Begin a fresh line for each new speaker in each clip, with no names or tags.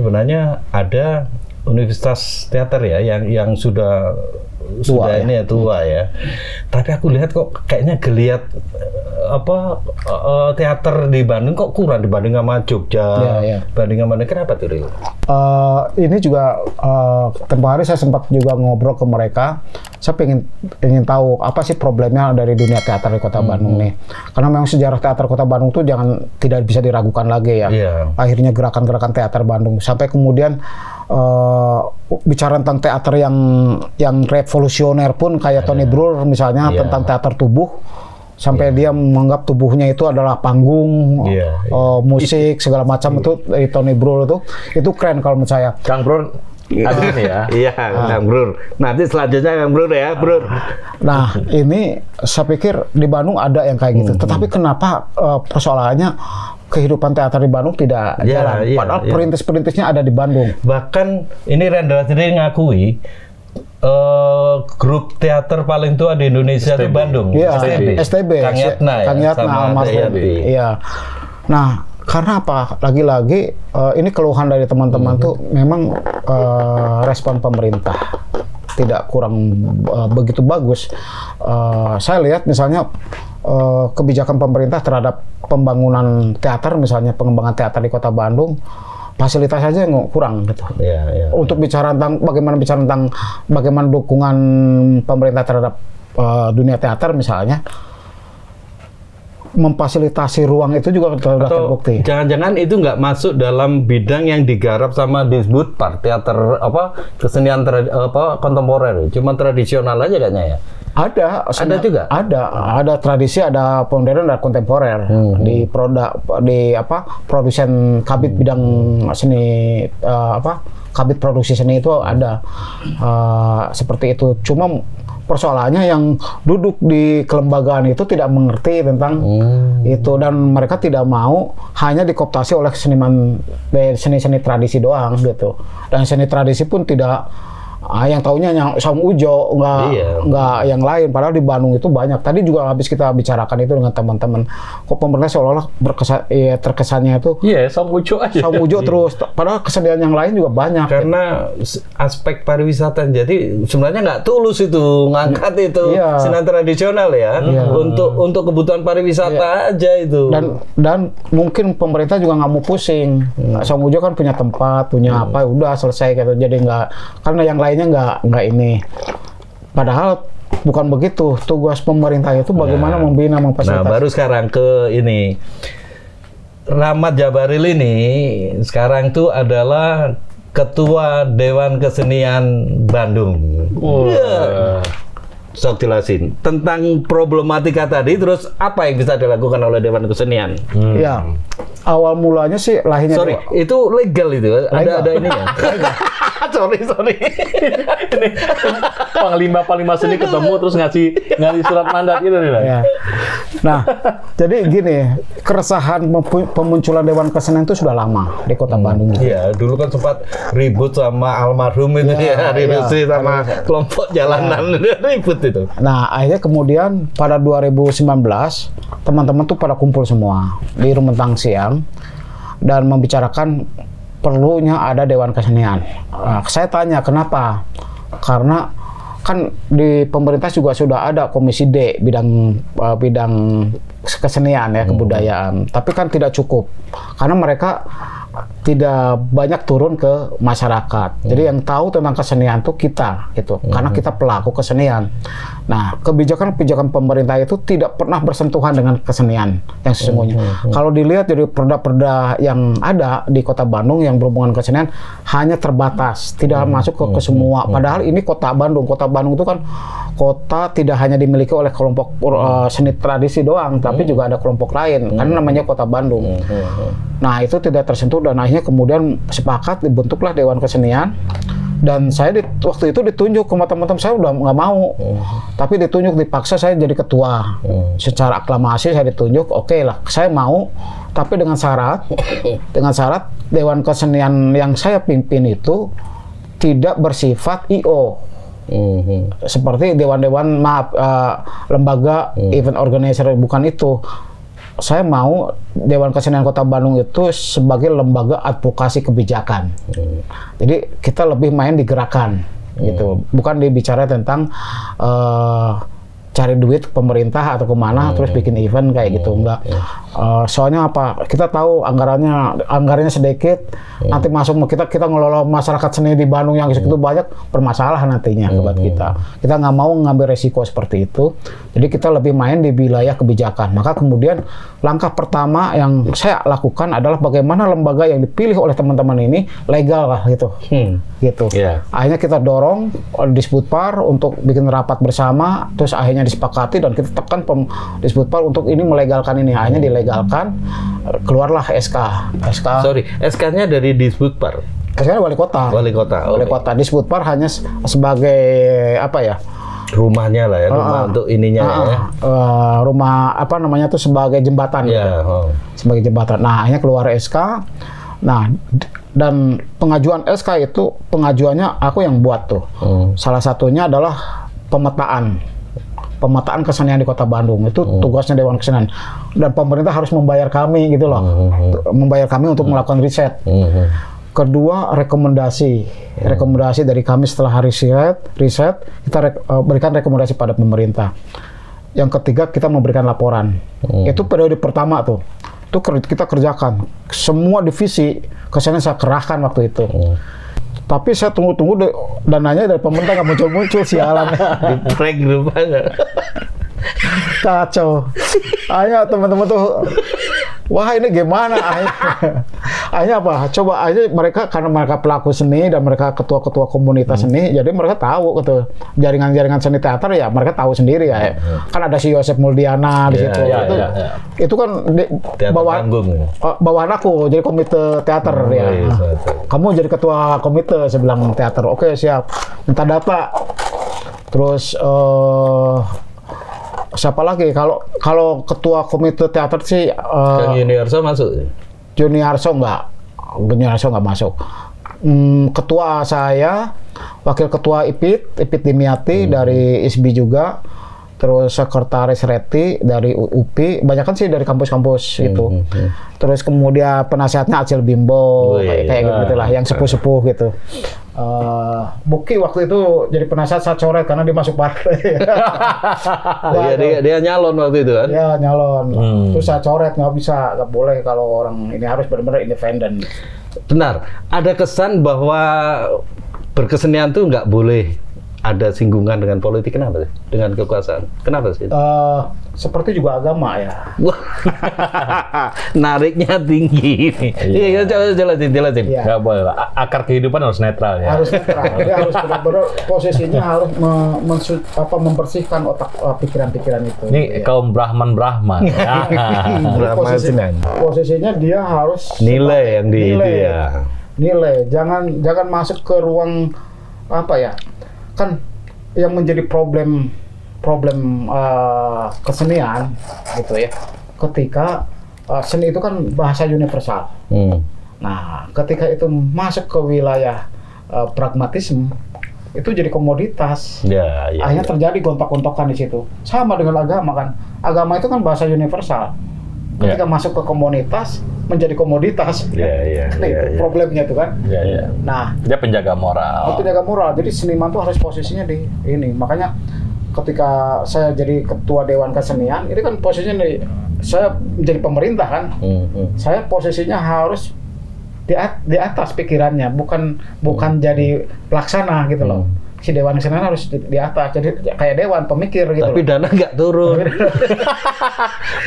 sebenarnya ada Universitas Teater ya yang sudah
Tua, ya?
ini ya tua ya. Tapi aku lihat kok kayaknya geliat teater di Bandung kok kurang dibanding sama Jogja, dibanding sama kenapa tuh?
Ini juga tempo hari saya sempat juga ngobrol ke mereka. Saya ingin tahu apa sih problemnya dari dunia teater di Kota Bandung nih. Karena memang sejarah teater Kota Bandung tuh tidak bisa diragukan lagi ya. Akhirnya gerakan-gerakan teater Bandung sampai kemudian bicara tentang teater yang revolusioner pun kayak Tony Breuer misalnya tentang teater tubuh sampai dia menganggap tubuhnya itu adalah panggung, musik segala macam itu dari Tony Breuer itu keren kalau menurut saya.
Kang Breuer ada ini ya.
Iya, Kang Breuer. Nanti selanjutnya Kang Breuer ya, Breuer.
Nah, ini saya pikir di Bandung ada yang kayak gitu. Tetapi kenapa persoalannya kehidupan teater di Bandung tidak jalan? Padahal perintis-perintisnya ada di Bandung.
Bahkan ini Rendra sendiri ngakui grup teater paling tua di Indonesia di Bandung.
STB.
Kang Yatna
almarhum. Iya. Nah, karena apa? Lagi-lagi ini keluhan dari teman-teman tuh memang respon pemerintah tidak kurang begitu bagus. Saya lihat misalnya kebijakan pemerintah terhadap pembangunan teater, misalnya pengembangan teater di Kota Bandung, fasilitas saja yang kurang gitu. Untuk bicara tentang bagaimana dukungan pemerintah terhadap dunia teater misalnya, memfasilitasi ruang itu juga sudah terbukti.
Jangan-jangan itu nggak masuk dalam bidang yang digarap sama Disbudpar, teater kesenian kontemporer, cuma tradisional aja kayaknya ya.
Ada juga. Ada tradisi, ada modern dan kontemporer di produsen kabit bidang seni kabit produksi seni itu ada seperti itu. Cuma persoalannya yang duduk di kelembagaan itu tidak mengerti tentang itu dan mereka tidak mau hanya dikooptasi oleh seni-seni tradisi doang gitu. Dan seni tradisi pun tidak yang taunya yang Saung Ujo, nggak yang lain. Padahal di Bandung itu banyak. Tadi juga habis kita bicarakan itu dengan teman-teman. Kok pemerintah seolah-olah terkesannya itu
Saung Ujo aja.
Saung Ujo terus. Padahal kesenian yang lain juga banyak.
Karena aspek pariwisata. Jadi sebenarnya nggak tulus itu ngangkat itu seni tradisional ya. Untuk kebutuhan pariwisata aja itu.
Dan mungkin pemerintah juga nggak mau pusing. Saung Ujo kan punya tempat, punya apa, udah selesai gitu. Jadi nggak, karena yang lainnya nggak ini. Padahal bukan begitu. Tugas pemerintah itu bagaimana membina, memfasilitasi.
Nah, baru sekarang ke ini. Rahmat Jabaril ini sekarang tuh adalah Ketua Dewan Kesenian Bandung. Sok jelasin tentang problematika tadi, terus apa yang bisa dilakukan oleh Dewan Kesenian?
Ya, awal mulanya sih lahirnya.
Sorry, itu legal itu? Ada ini ya? sorry.
Ini panglima seni ketemu terus ngasih surat mandat gitu nih, Bang.
Ya. Nah, jadi gini, keresahan pemunculan Dewan Kesenian itu sudah lama di Kota Bandung.
Iya, dulu kan sempat ribut sama almarhum itu sama kelompok jalanan ribut itu.
Nah, akhirnya kemudian pada 2019 teman-teman tuh pada kumpul semua di Rumetang Siang dan membicarakan perlunya ada Dewan Kesenian. Saya tanya kenapa? Karena kan di pemerintah juga sudah ada Komisi D bidang kesenian ya, kebudayaan. Tapi kan tidak cukup karena mereka tidak banyak turun ke masyarakat. Jadi yang tahu tentang kesenian itu kita gitu. Karena kita pelaku kesenian. Nah, kebijakan pemerintah itu tidak pernah bersentuhan dengan kesenian yang sesungguhnya. Kalau dilihat dari perda-perda yang ada di Kota Bandung yang berhubungan kesenian hanya terbatas, tidak masuk ke semua. Padahal ini Kota Bandung. Kota Bandung itu kan kota tidak hanya dimiliki oleh kelompok seni tradisi doang, tapi juga ada kelompok lain. Karena namanya Kota Bandung. Nah, itu tidak tersentuh dan akhirnya kemudian sepakat dibentuklah Dewan Kesenian. Dan saya waktu itu ditunjuk ke teman-teman, saya udah nggak mau, tapi ditunjuk, dipaksa saya jadi ketua. Secara aklamasi saya ditunjuk, oke lah, saya mau, tapi dengan syarat Dewan Kesenian yang saya pimpin itu tidak bersifat IO. Seperti dewan-dewan lembaga event organizer, bukan itu. saya mau Dewan Kesenian Kota Bandung itu sebagai lembaga advokasi kebijakan. Jadi kita lebih main di gerakan gitu, bukan dibicara tentang cari duit pemerintah atau kemana terus bikin event kayak gitu, enggak. Soalnya apa? Kita tahu anggarannya sedikit, nanti masuk kita ngelola masyarakat seni di Bandung yang segitu banyak, bermasalah nantinya buat kita. Kita nggak mau ngambil resiko seperti itu. Jadi kita lebih main di wilayah kebijakan. Maka kemudian langkah pertama yang saya lakukan adalah bagaimana lembaga yang dipilih oleh teman-teman ini legal lah gitu. Gitu.
Yeah.
Akhirnya kita dorong Disbudpar untuk bikin rapat bersama, terus akhirnya disepakati dan kita tekan Disbudpar untuk ini melegalkan ini. Akhirnya dilegalkan, keluarlah SK.
Sorry, SK-nya dari Disbudpar.
SK-nya wali kota.
Wali kota.
Wali kota. Disbudpar hanya sebagai apa ya?
Rumahnya lah ya, rumah untuk ininya ya.
Rumah apa namanya tuh sebagai jembatan gitu. Sebagai jembatan. Nah, akhirnya keluar SK. Nah, dan pengajuan SK itu pengajuannya aku yang buat tuh. Salah satunya adalah pemetaan kesenian di Kota Bandung. Itu tugasnya Dewan Kesenian. Dan pemerintah harus membayar kami gitu loh. Membayar kami untuk melakukan riset. Kedua, rekomendasi dari kami setelah riset kita berikan rekomendasi pada pemerintah. Yang ketiga, kita memberikan laporan. Itu periode pertama tuh. Itu kita kerjakan. Semua divisi kesenian saya kerahkan waktu itu. Tapi saya tunggu-tunggu dananya dari pemerintah nggak muncul-muncul, sialan.
Di prank rupanya.
Kacau. Akhirnya teman-teman tuh, wah ini gimana? Akhirnya apa? Coba aja mereka, karena mereka pelaku seni dan mereka ketua-ketua komunitas seni, jadi mereka tahu gitu. Jaringan-jaringan seni teater ya mereka tahu sendiri ya. Kan ada si Yosef Muldiana di situ. Itu kan bawahan aku jadi komite teater ya. Kamu jadi ketua komite, saya bilang teater. Oke, siap. Minta data. Terus siapa lagi? Kalau ketua komite teater sih
Juniarso masuk.
Juniarso nggak masuk. Ketua saya, wakil ketua Ipit Dimyati dari ISBI juga, terus sekretaris Reti dari UPI, banyak kan sih dari kampus-kampus itu. Terus kemudian penasihatnya Acil Bimbo, kayak gitu lah, yang sepuh-sepuh gitu. Buki waktu itu jadi penasihat saya coret karena dia masuk partai.
Dia nyalon waktu itu kan?
Ya nyalon. Terus saya coret, nggak boleh kalau orang ini, harus benar-benar independen.
Benar. Ada kesan bahwa berkesenian tuh nggak boleh ada singgungan dengan politik. Kenapa sih? Dengan kekuasaan. Kenapa sih?
Seperti juga agama ya.
Nariknya tinggi. Iya, jelasin.
Ya.
Nggak boleh lah. Akar kehidupan harus netral ya.
Harus netral. Dia harus benar-benar posisinya harus membersihkan otak pikiran-pikiran itu.
Ini kaum Brahman.
Posisinya dia harus
nilai yang itu ya.
Nilai. Jangan masuk ke ruang apa ya? Kan yang menjadi problem kesenian gitu ya, ketika seni itu kan bahasa universal. Nah, ketika itu masuk ke wilayah pragmatisme, itu jadi komoditas. Akhirnya terjadi gontok-gontokan di situ. Sama dengan agama kan. Agama itu kan bahasa universal. Ketika masuk ke komunitas, menjadi komoditas. Problemnya itu kan. Nah,
dia penjaga moral.
Jadi seniman tuh harus posisinya di ini. Makanya ketika saya jadi ketua Dewan Kesenian, ini kan posisinya saya menjadi pemerintah kan. Saya posisinya harus di atas pikirannya, bukan jadi pelaksana gitu loh. Si Dewan Kesenian harus di atas, jadi kayak dewan pemikir gitu.
Tapi dana nggak turun.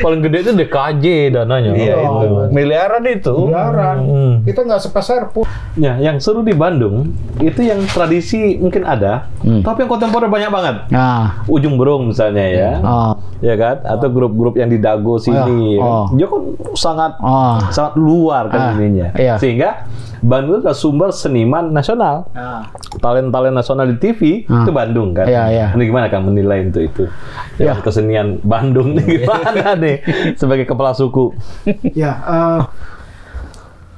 Paling gede itu DKJ dananya.
Iya, itu. Miliaran itu.
Itu nggak sepeser pun.
Ya, yang seru di Bandung itu yang tradisi mungkin ada, tapi yang kontemporer banyak banget. Ujung Berung misalnya ya, ya kan? Atau grup-grup yang di Dago sini. Dia kan sangat luar kan ininya. Sehingga Bandung itu adalah sumber seniman nasional. Talent-talent nasional di TV itu Bandung kan. Ini gimana kan menilai itu? Ya, kesenian Bandung nih gimana nih sebagai kepala suku?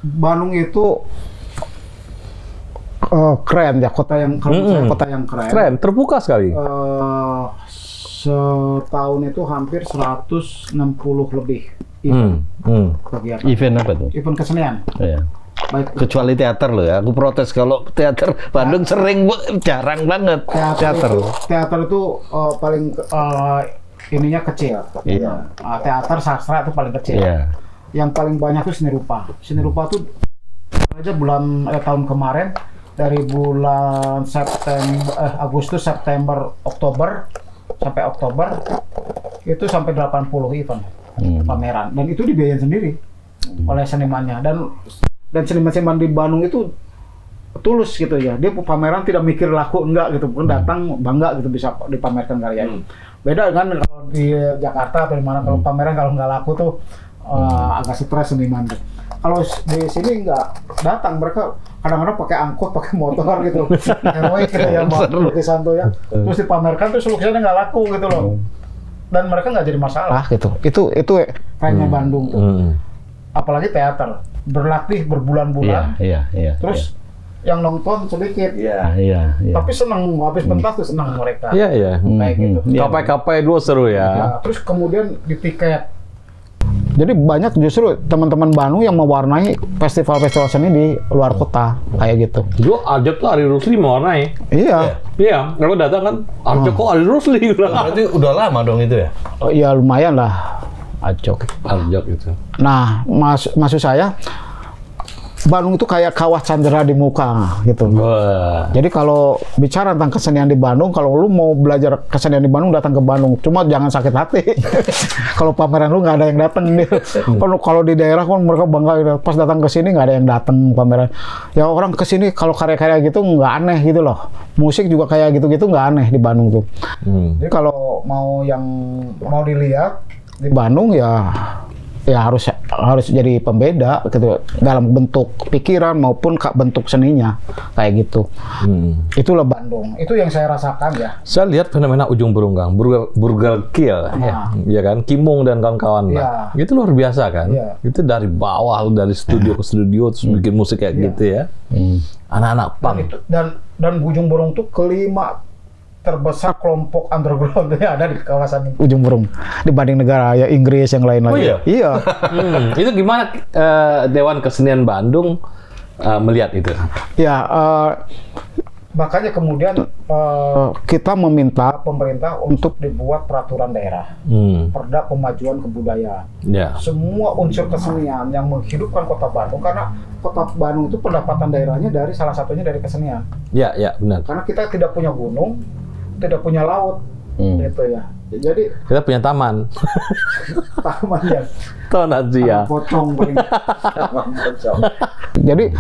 Bandung itu keren ya, kota yang keren.
Keren, terbuka sekali.
setahun itu hampir 160 lebih kegiatan.
Event apa tuh?
Event kesenian.
Iya.
Baik
Kecuali teater loh ya. Aku protes kalau teater Bandung jarang banget
teater itu paling ininya kecil.
Iya.
Teater sastra itu paling kecil.
Iya.
Yang paling banyak itu seni rupa. Seni rupa tuh aja tahun kemarin dari bulan Agustus, September, Oktober sampai Oktober itu sampai 80 event pameran, dan itu dibiayain sendiri oleh senimannya, dan seniman-seniman di Bandung itu tulus gitu ya, dia pameran tidak mikir laku enggak gitu, pun datang bangga gitu bisa dipamerkan karyanya. Beda dengan kalau di Jakarta atau di mana, kalau pameran kalau nggak laku tuh agak stres seniman tuh. Kalau di sini nggak datang, mereka kadang-kadang pakai angkot, pakai motor gitu, heroik gitu ya, lukisan tuh ya, terus dipamerkan terus lukisannya nggak laku gitu loh, dan mereka nggak jadi masalah gitu. Itu kerennya Bandung tuh. Apalagi teater, berlatih berbulan-bulan, terus yang nonton sedikit, tapi senang, habis pentas tuh senang mereka, kayak gitu.
Kapai-kapai dulu seru ya.
Terus kemudian di tiket. Jadi banyak justru teman-teman Bandung yang mewarnai festival-festival seni di luar kota kayak gitu.
Dulu Arjok tuh Ari Rusli mewarnai.
Iya.
Iya, kalau datang kan Arjok kok Ari Rusli.
Berarti udah lama dong itu ya?
Oh, iya lumayan lah Arjok
itu.
Nah, maksud saya Bandung itu kayak kawah candera di muka gitu.
Wah.
Jadi kalau bicara tentang kesenian di Bandung, kalau lu mau belajar kesenian di Bandung datang ke Bandung. Cuma jangan sakit hati. Kalau pameran lu nggak ada yang datang nih. Kalau di daerah kan mereka bangga gitu. Pas datang ke sini nggak ada yang datang pameran. Ya orang ke sini kalau karya-karya gitu nggak aneh gitu loh. Musik juga kayak gitu-gitu nggak aneh di Bandung tuh. Jadi kalau mau dilihat di Bandung ya harus jadi pembeda gitu dalam bentuk pikiran maupun bentuk seninya kayak gitu. Itulah Bandung. Itu yang saya rasakan ya.
Saya lihat fenomena Ujung Berunggang, Burger Kill, ya kan, Kimung dan kawan-kawan lah. Itu luar biasa kan. Itu dari bawah, dari studio ke studio terus bikin musik kayak gitu ya. Anak-anak punk.
Dan Ujung Berung tuh kelima terbesar kelompok underground yang ada di kawasan Ujung Berung dibanding negara ya Inggris yang lain lagi. Iya.
Itu gimana Dewan Kesenian Bandung melihat itu?
Ya, makanya kemudian kita meminta pemerintah untuk dibuat peraturan daerah, Perda Pemajuan Kebudayaan. Semua unsur kesenian yang menghidupkan Kota Bandung, karena Kota Bandung itu pendapatan daerahnya salah satunya dari kesenian.
Ya, benar.
Karena kita tidak punya gunung, tidak punya laut, gitu ya. Jadi
kita punya taman.
Taman ya.
Pocong
paling. Jadi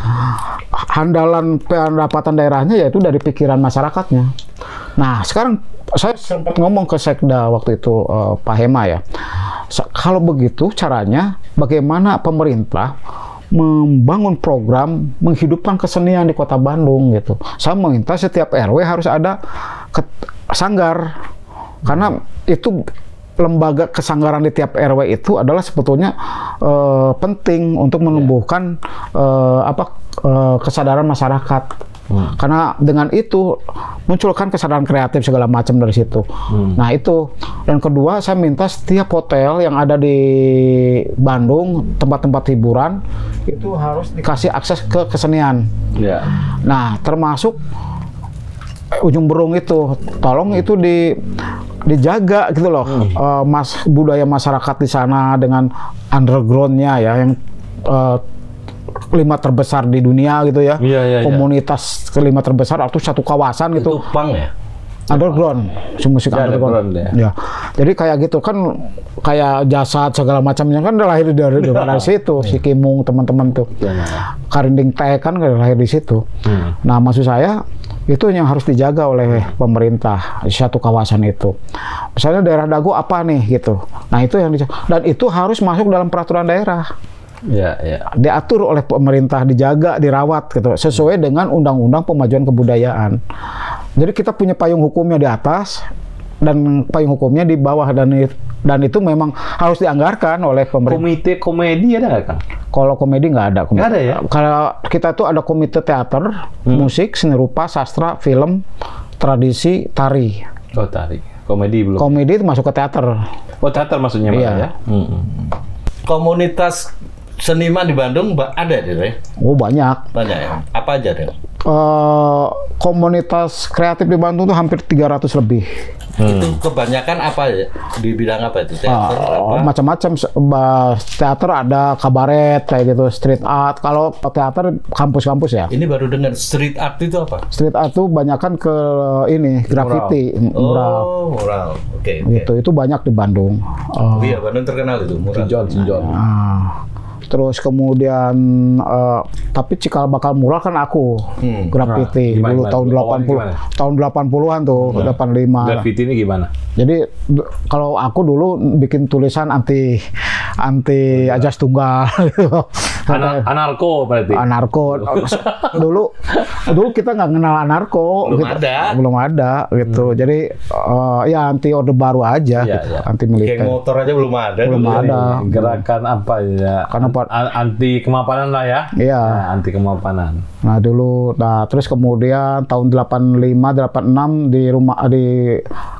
andalan pendapatan daerahnya yaitu dari pikiran masyarakatnya. Nah, sekarang saya sempat ngomong ke Sekda waktu itu Pak Hema ya. Kalau begitu caranya bagaimana pemerintah membangun program menghidupkan kesenian di Kota Bandung gitu. Saya meminta setiap RW harus ada sanggar, karena itu lembaga kesanggaran di tiap RW itu adalah sebetulnya penting untuk menumbuhkan kesadaran masyarakat. Karena dengan itu munculkan kesadaran kreatif segala macam dari situ. Nah itu. Dan kedua, saya minta setiap hotel yang ada di Bandung, tempat-tempat hiburan itu harus dikasih akses ke kesenian. Nah termasuk Ujung Berung itu, tolong itu dijaga gitu loh, budaya masyarakat di sana dengan undergroundnya ya, yang 5 terbesar di dunia gitu ya, komunitas kelima terbesar atau satu kawasan gitu.
Itu punk ya?
Underground, musik underground. Ya. Jadi kayak gitu kan, kayak Jasad segala macamnya kan lahir dari situ. Si Kimung teman-teman tuh, Karinding Teh kan lahir di situ. Nah maksud saya itu yang harus dijaga oleh pemerintah di satu kawasan itu. Misalnya daerah Dago apa nih gitu. Nah itu yang dan itu harus masuk dalam peraturan daerah. Diatur oleh pemerintah, dijaga, dirawat gitu sesuai dengan Undang-Undang Pemajuan Kebudayaan. Jadi kita punya payung hukumnya di atas dan payung hukumnya di bawah, dan itu memang harus dianggarkan oleh pemerintah.
Komite komedi ada nggak, Kang?
Kalau komedi nggak ada.
Nggak ada ya?
Kalau kita tuh ada komite teater, musik, seni rupa, sastra, film, tradisi, tari.
Oh, tari. Komedi belum.
Komedi itu masuk ke teater.
Oh, teater maksudnya
Iya.
ya?
Komunitas seniman di Bandung ada deh?
Oh banyak.
Banyak ya? Apa aja deh?
Komunitas kreatif di Bandung tuh hampir 300 lebih.
Itu kebanyakan apa ya? Di bidang apa itu? Teater apa?
Macam-macam. Teater ada kabaret kayak gitu, street art. Kalau teater kampus-kampus ya.
Ini baru dengar street art itu apa?
Street art tuh banyakan ke ini graffiti, mural.
Oh, mural. Oke.
Gitu. Itu banyak di Bandung.
Oh iya, Bandung terkenal itu mural.
Sinjon.
Terus kemudian tapi cikal bakal mural kan aku graffiti dulu tahun 80-an tuh, 85.
Graffiti ini gimana?
Jadi kalau aku dulu bikin tulisan anti ajas tunggal gitu.
Anarko berarti.
Anarko. Dulu kita nggak kenal anarko. Belum ada gitu. Jadi ya anti orde baru aja, gitu. Anti militer.
Geng motor aja belum ada.
Gerakan apa ya?
Karena
anti kemapanan lah ya.
Iya.
Nah, anti kemapanan.
Nah terus kemudian tahun 85, 86 di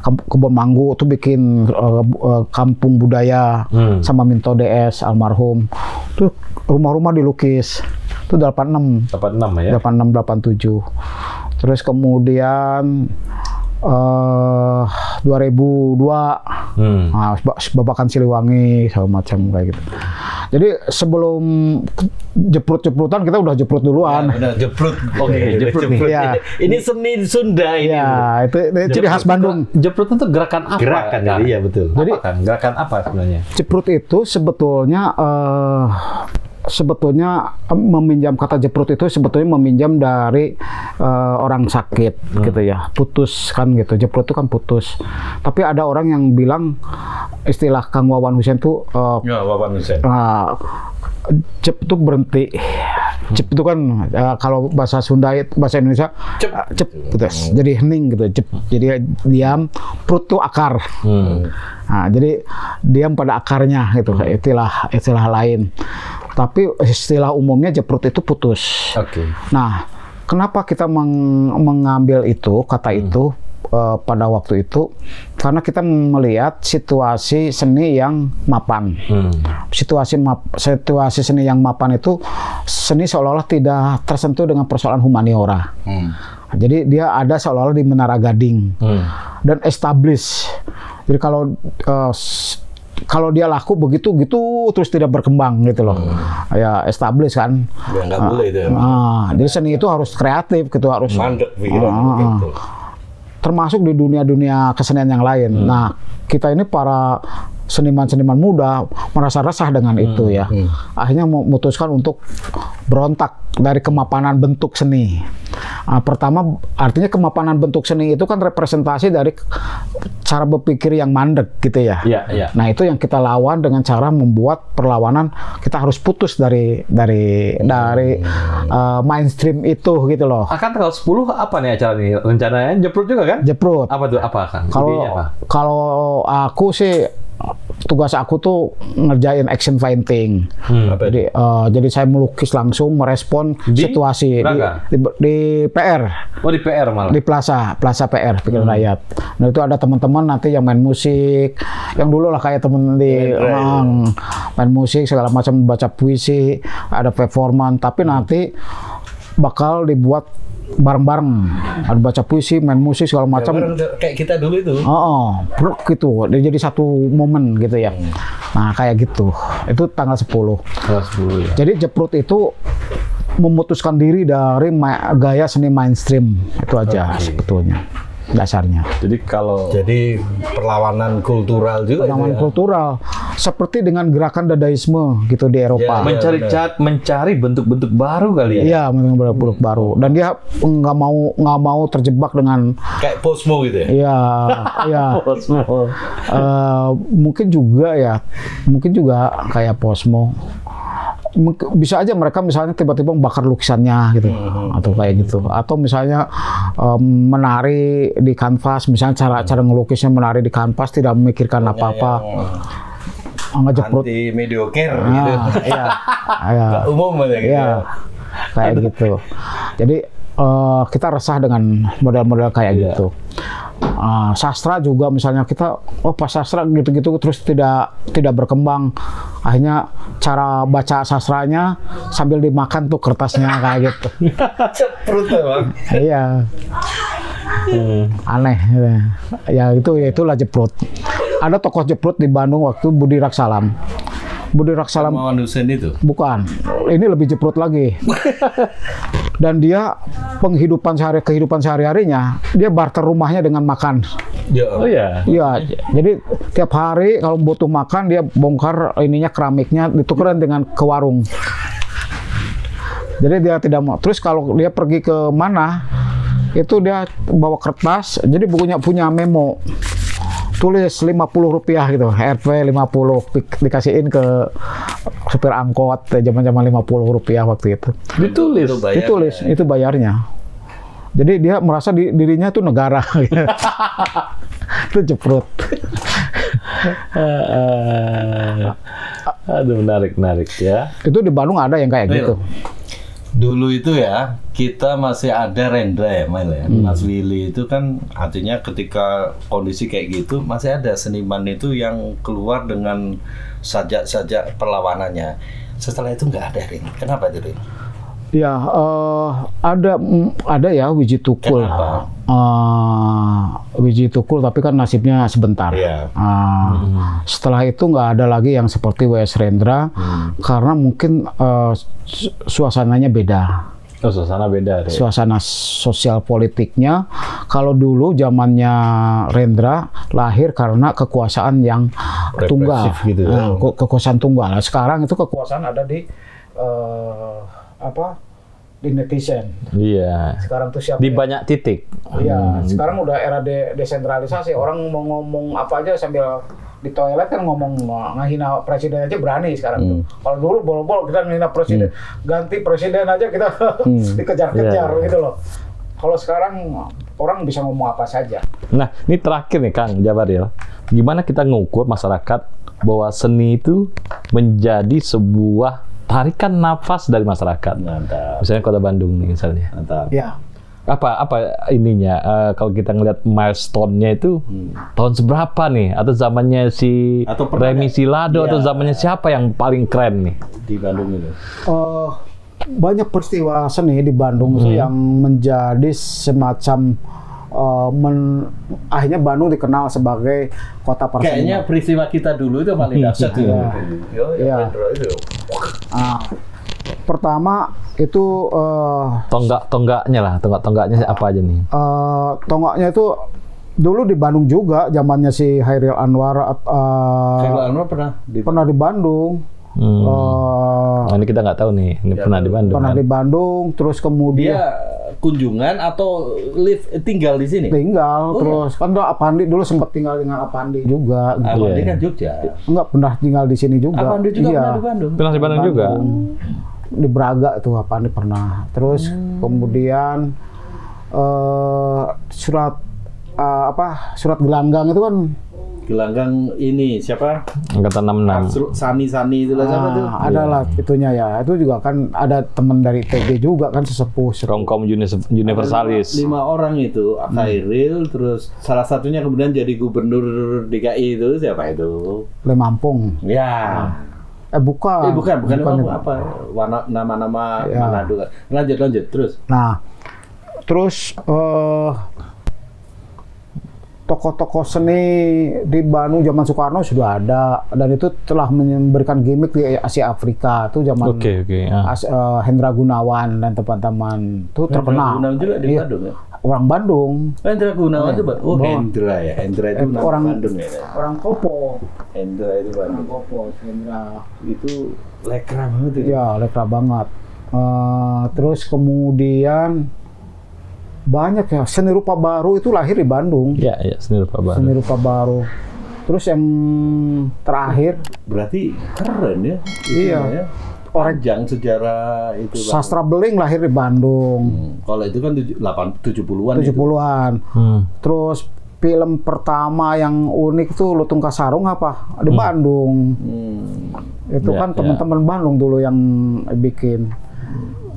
Kebon Manggu tuh bikin kampung budaya sama Minto DS almarhum. Tuh rumah-rumah dilukis. Itu 86 ya. 86 87. Terus kemudian 2002 nah, Babakan Siliwangi segala macam kayak gitu. Jadi sebelum jeprut-jeprutan kita udah jeprut duluan.
Ya, jeprut. Oke, jeprut nih.
Ya.
Ini seni Sunda ini.
Ya, itu ciri khas Bandung.
Jeprut itu gerakan apa?
Gerakan ya, iya betul.
Jadi gerakan apa sebenarnya?
Jeprut itu sebetulnya meminjam kata jeprut itu sebetulnya meminjam dari orang sakit gitu ya, putus kan gitu. Jeprut itu kan putus. Tapi ada orang yang bilang istilah Kang Wawan Hussein tuh
Wawan Hussein.
Jep itu berhenti. Jep itu kan kalau bahasa Sunda, bahasa Indonesia jep gitu. Jadi hening gitu. Jep. Jadi diam, prut itu akar. Nah, jadi diam pada akarnya gitu. Istilah lain. Tapi istilah umumnya jeprut itu putus. Nah, kenapa kita mengambil itu kata itu pada waktu itu? Karena kita melihat situasi seni yang mapan. Situasi seni yang mapan itu seni seolah-olah tidak tersentuh dengan persoalan humaniora. Jadi dia ada seolah-olah di Menara Gading dan establish. Jadi kalau dia laku begitu terus tidak berkembang gitu loh. Ya establish kan.
Ya nggak boleh itu.
Jadi seni itu harus kreatif gitu, harus
mandek pikiran gitu.
Termasuk di dunia kesenian yang lain. Nah, kita ini para seniman-seniman muda merasa resah dengan itu ya. Akhirnya memutuskan untuk berontak dari kemapanan bentuk seni. Pertama, artinya kemapanan bentuk seni itu kan representasi dari cara berpikir yang mandek gitu ya. Nah, itu yang kita lawan dengan cara membuat perlawanan kita harus putus dari mainstream itu gitu loh.
Akan tanggal 10 apa nih acara nih? Rencananya jeprut juga kan?
Jeprut.
Apa tuh? Apa kan?
Kalau aku sih tugas aku tuh ngerjain action painting. Jadi saya melukis langsung merespon situasi di PR.
Oh, di PR malah.
Di Plaza PR Pikiran Rakyat. Nah, itu ada teman-teman nanti yang main musik, yang dulu lah kayak temen di main musik segala macam, baca puisi, ada performance, tapi nanti bakal dibuat bareng-bareng, ada baca puisi, main musik segala macam.
Kayak kita dulu itu.
Gitu. Dia jadi satu momen gitu ya. Nah, kayak gitu. Itu tanggal 10.
Ya.
Jadi jeprut itu memutuskan diri dari gaya seni mainstream itu aja sebetulnya dasarnya.
Jadi perlawanan kultural juga.
Perlawanan kultural seperti dengan gerakan dadaisme gitu di Eropa.
Mencari bentuk-bentuk baru kali ya.
Iya, bentuk-bentuk baru. Dan dia nggak mau terjebak dengan
kayak posmo gitu ya.
Iya.
Posmo.
Mungkin juga kayak posmo. Bisa aja mereka misalnya tiba-tiba membakar lukisannya gitu, atau kayak gitu, atau misalnya menari di kanvas, misalnya cara ngelukisnya menari di kanvas tidak memikirkan apa-apa, ngejeprut
anti mediocre gitu.
Iya.
Umum aja gitu.
Iya, kayak gitu. Jadi kita resah dengan model-model kayak gitu. Sastra juga misalnya kita pas sastra gitu-gitu terus tidak berkembang, akhirnya cara baca sastranya sambil dimakan tuh kertasnya kayak gitu.
Ceprut ya, Bang.
Iya. Aneh ya, itulah jeprut. Ada tokoh jeprut di Bandung waktu Budi Raksalam. Budi Raksalam
Muhammad Hussein itu?
Bukan, ini lebih jeprut lagi. Dan dia kehidupan sehari-harinya dia barter rumahnya dengan makan.
Oh ya.
Iya, jadi tiap hari kalau butuh makan dia bongkar keramiknya ditukeran dengan ke warung. Jadi dia tidak mau. Terus kalau dia pergi ke mana, itu dia bawa kertas, jadi punya memo. Tulis Rp50 gitu, RP 50 dikasihin ke supir angkot zaman-zaman Rp50 waktu itu. Ditulis itu bayarnya. Jadi dia merasa dirinya itu negara. Itu jeprut.
Aduh, menarik ya.
Itu di Bandung ada yang kayak gitu.
Dulu itu ya, kita masih ada Rendra ya, Mas Willy itu kan artinya ketika kondisi kayak gitu, masih ada seniman itu yang keluar dengan sajak-sajak perlawanannya. Setelah itu nggak ada, Rin. Kenapa itu, Rin?
Ya, ada ya Wiji Tukul. Wiji Tukul, tapi kan nasibnya sebentar.
Yeah.
Setelah itu nggak ada lagi yang seperti W.S. Rendra, karena mungkin suasananya beda.
Oh, suasana beda.
Suasana sosial politiknya, kalau dulu zamannya Rendra lahir karena kekuasaan yang tunggal,
gitu, ya.
Kekuasaan tunggal. Sekarang itu kekuasaan ada di di netizen.
Iya.
Sekarang tuh siapa?
Di banyak titik.
Iya. Sekarang udah era desentralisasi. Orang mau ngomong apa aja sambil di toilet kan ngomong ngehina presiden aja berani sekarang tuh. Kalau dulu bol-bol kita ngehina presiden, ganti presiden aja kita dikejar-kejar gitu loh. Kalau sekarang orang bisa ngomong apa saja.
Nah, ini terakhir nih Kang Jabaril. Gimana kita ngukur masyarakat bahwa seni itu menjadi sebuah tarikan nafas dari masyarakat.
Mantap.
Misalnya Kota Bandung nih misalnya.
Mantap.
Ya.
Apa ininya? Kalau kita ngelihat milestone-nya itu tahun seberapa nih? Atau zamannya si Remi Silado atau zamannya siapa yang paling keren nih
di Bandung itu?
Banyak peristiwa seni di Bandung itu yang menjadi semacam akhirnya Bandung dikenal sebagai kota persenian.
Kayaknya peristiwa kita dulu itu paling dahsyat itu.
Iya. Pertama itu
tonggaknya apa aja nih?
Tonggaknya itu dulu di Bandung juga, zamannya si Hairil Anwar.
Hairil Anwar pernah di
Bandung.
Ini kita nggak tahu nih, ini pernah di Bandung.
Pernah di Bandung, terus kemudian
dia kunjungan atau tinggal di sini?
Tinggal, terus kan Apandi dulu sempat tinggal dengan Apandi juga.
Apandi kan Jogja.
Enggak, pernah tinggal di sini juga.
Apandi juga pernah di Bandung.
Pernah di Bandung juga.
Di Braga itu Apandi pernah. Terus kemudian surat Gelanggang itu kan.
Gelanggang ini siapa?
Angkatan 66.
Sani itulah siapa tuh?
Adalah itunya ya. Itu juga kan ada teman dari TG juga kan sesepuh.
Romcom Universalis.
5 orang itu, Khairil, terus salah satunya kemudian jadi gubernur DKI itu siapa itu?
Lemampung.
Ya.
Bukan
apa? Nama-nama Manado. Lanjut terus.
Nah, terus tokoh-tokoh seni di Bandung zaman Soekarno sudah ada, dan itu telah memberikan gimmick di Asia Afrika itu zaman Hendra Gunawan dan teman-teman itu terkenal.
Hendra Gunawan juga di Bandung ya?
Orang Bandung.
Hendra Gunawan itu Hendra ya. Hendra itu orang Bandung ya.
Orang Kopo.
Hendra itu Bandung.
Hendra
itu lekra banget itu.
Ya, lekra banget. Terus kemudian banyak ya, seni rupa baru itu lahir di Bandung.
Ya, seni rupa baru.
Seni rupa baru. Terus yang terakhir
berarti keren ya.
Iya.
Ya. Panjang sejarah itu.
Sastra Beling lahir di Bandung.
Kalau itu kan 70-an.
70-an. Terus film pertama yang unik itu Lutung Kasarung di Bandung. Itu kan teman-teman Bandung dulu yang bikin.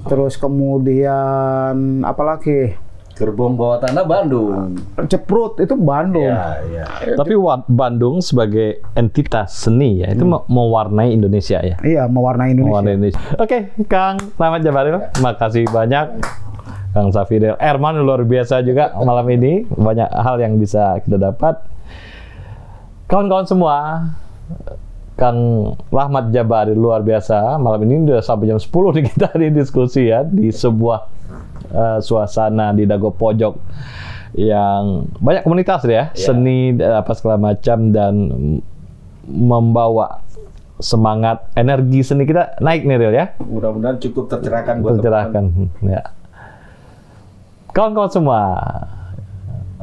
Terus kemudian apalagi?
Gerbong Bawah Tanah Bandung.
Ceprut itu Bandung.
Ya.
Tapi Bandung sebagai entitas seni ya, itu mewarnai Indonesia ya.
Iya, mewarnai Indonesia.
Mewarnai Indonesia. Oke, Kang Rahmat Jabaril, makasih banyak. Kang Safidel Erman luar biasa juga malam ini, banyak hal yang bisa kita dapat. Kawan-kawan semua, Kang Rahmat Jabaril luar biasa. Malam ini udah sampai jam 10 nih kita di diskusi ya, di sebuah suasana di Dago Pojok yang banyak komunitas ya, seni apa segala macam, dan membawa semangat, energi seni kita naik nih Ril ya.
Mudah-mudahan cukup tercerahkan buat
tercerahkan ya. Kawan-kawan semua,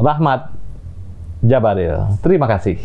Rahmat Jabaril, terima kasih.